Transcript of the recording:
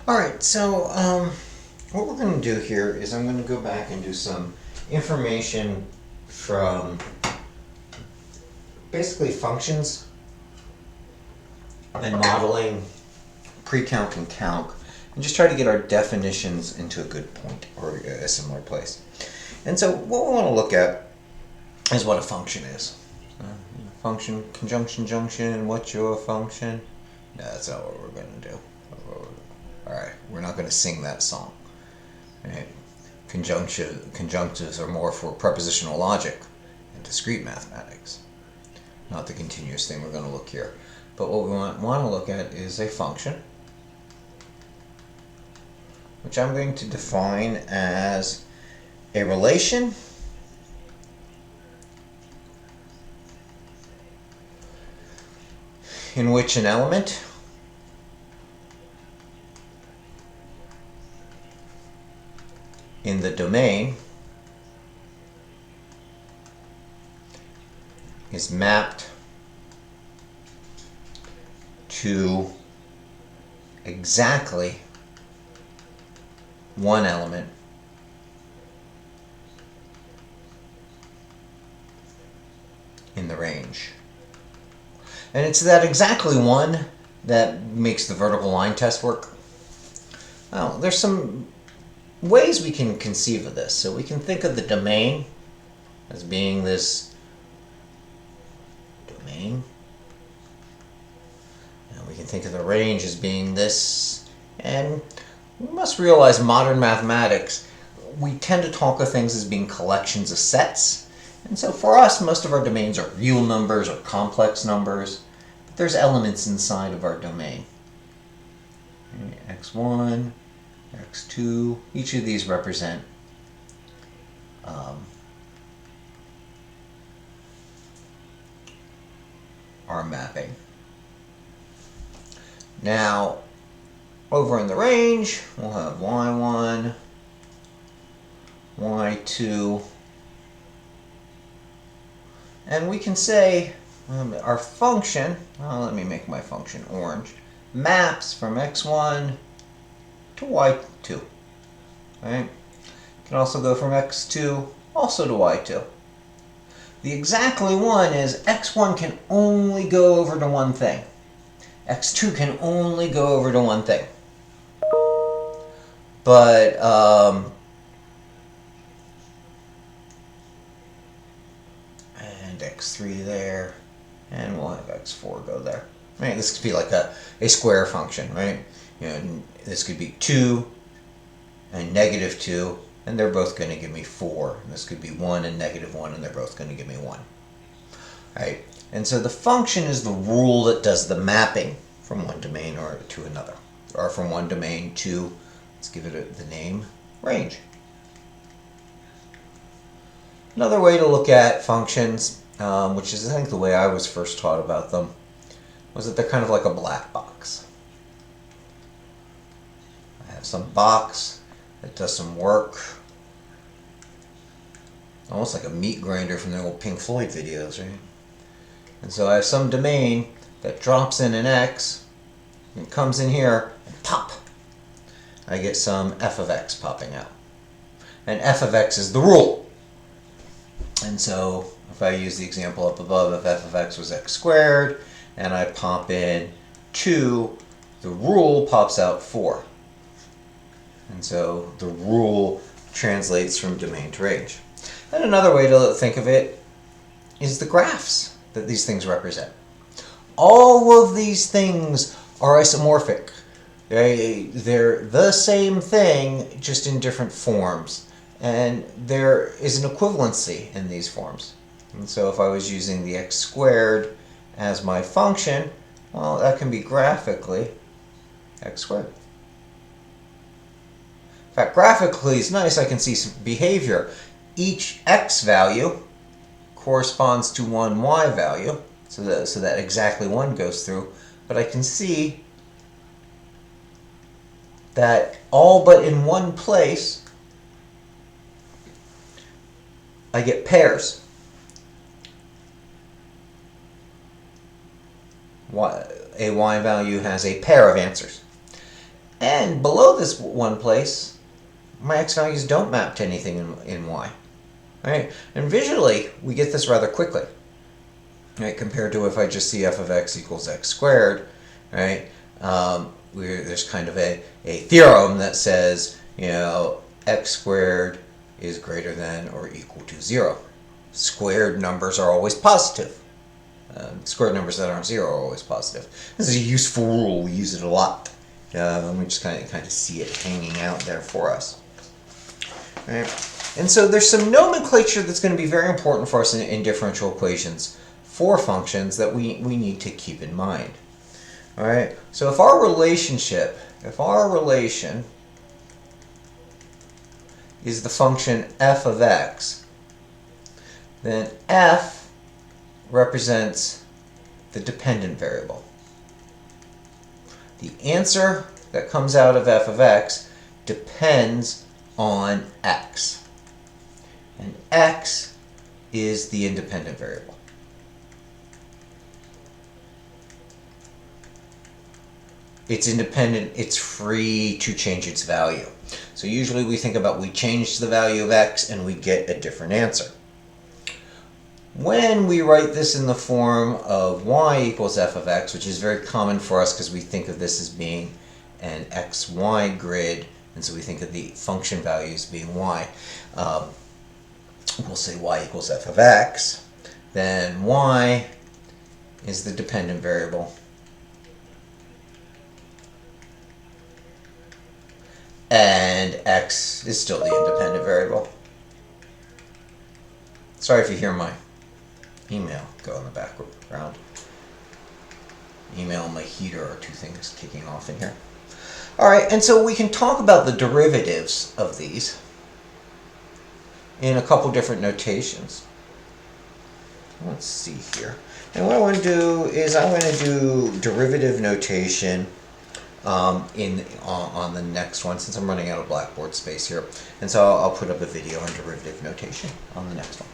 Alright, so what we're going to do here is I'm going to go back and do some information from basically functions and modeling, pre-calc and calc, and just try to get our definitions into a good point or a similar place. And so what we want to look at is what a function is. Function, conjunction, junction, what's your function? No, that's not what we're going to do. Alright, we're not going to sing that song. Right? Conjunctives are more for prepositional logic and discrete mathematics, not the continuous thing we're going to look here. But what we want to look at is a function, which I'm going to define as a relation in which an element in the domain is mapped to exactly one element in the range. And it's that exactly one that makes the vertical line test work. Well, there's some ways we can conceive of this. So we can think of the domain as being this domain. And we can think of the range as being this. And we must realize modern mathematics, we tend to talk of things as being collections of sets. And so for us, most of our domains are real numbers or complex numbers. But there's elements inside of our domain. X1, X2, each of these represent our mapping. Now, over in the range, we'll have Y1, Y2, and we can say our function, let me make my function orange, maps from X1 to Y2. Right? Can also go from X2 also to Y2. The exactly one is X1 can only go over to one thing. X2 can only go over to one thing. But and X3 there, and we'll have X4 go there. Right? This could be like a square function, right? You know, this could be 2 and negative 2, and they're both going to give me 4. And this could be 1 and negative 1, and they're both going to give me 1. Right? And so the function is the rule that does the mapping from one domain or to another, or from one domain to, let's give it the name, range. Another way to look at functions, which is I think the way I was first taught about them, was that they're kind of like a black box. I have some box that does some work, almost like a meat grinder from the old Pink Floyd videos, right? And so I have some domain that drops in an X and comes in here and pop, I get some f of x popping out. And f of x is the rule. And so if I use the example up above, if f of x was x squared and I pop in 2, the rule pops out 4. And so the rule translates from domain to range. And another way to think of it is the graphs that these things represent. All of these things are isomorphic. They're the same thing, just in different forms. And there is an equivalency in these forms. And so if I was using the x squared as my function, well, that can be graphically x squared. In fact, graphically is nice. I can see some behavior. Each x value corresponds to one y value, so that exactly one goes through. But I can see that all but in one place, I get pairs. A y value has a pair of answers. And then below this one place, my x values don't map to anything in y. Right? And visually, we get this rather quickly. Right? Compared to if I just see f of x equals x squared, right? There's kind of a theorem that says, x squared is greater than or equal to 0. Squared numbers are always positive. Squared numbers that aren't 0 are always positive. This is a useful rule. We use it a lot. We just kind of see it hanging out there for us. Right? And so there's some nomenclature that's going to be very important for us in differential equations for functions that we need to keep in mind. All right. So if our relation is the function f of x, then f represents the dependent variable. The answer that comes out of f of x depends on x. And x is the independent variable. It's independent, it's free to change its value. So usually we think about we change the value of x and we get a different answer. When we write this in the form of y equals f of x, which is very common for us because we think of this as being an xy grid, and so we think of the function values being y, we'll say y equals f of x, then y is the dependent variable. And x is still the independent variable. Sorry if you hear my email go in the background. Email and my heater are two things kicking off in here. Alright, and so we can talk about the derivatives of these in a couple different notations. Let's see here. And what I want to do is I'm going to do derivative notation on the next one, since I'm running out of Blackboard space here. And so I'll put up a video on derivative notation on the next one.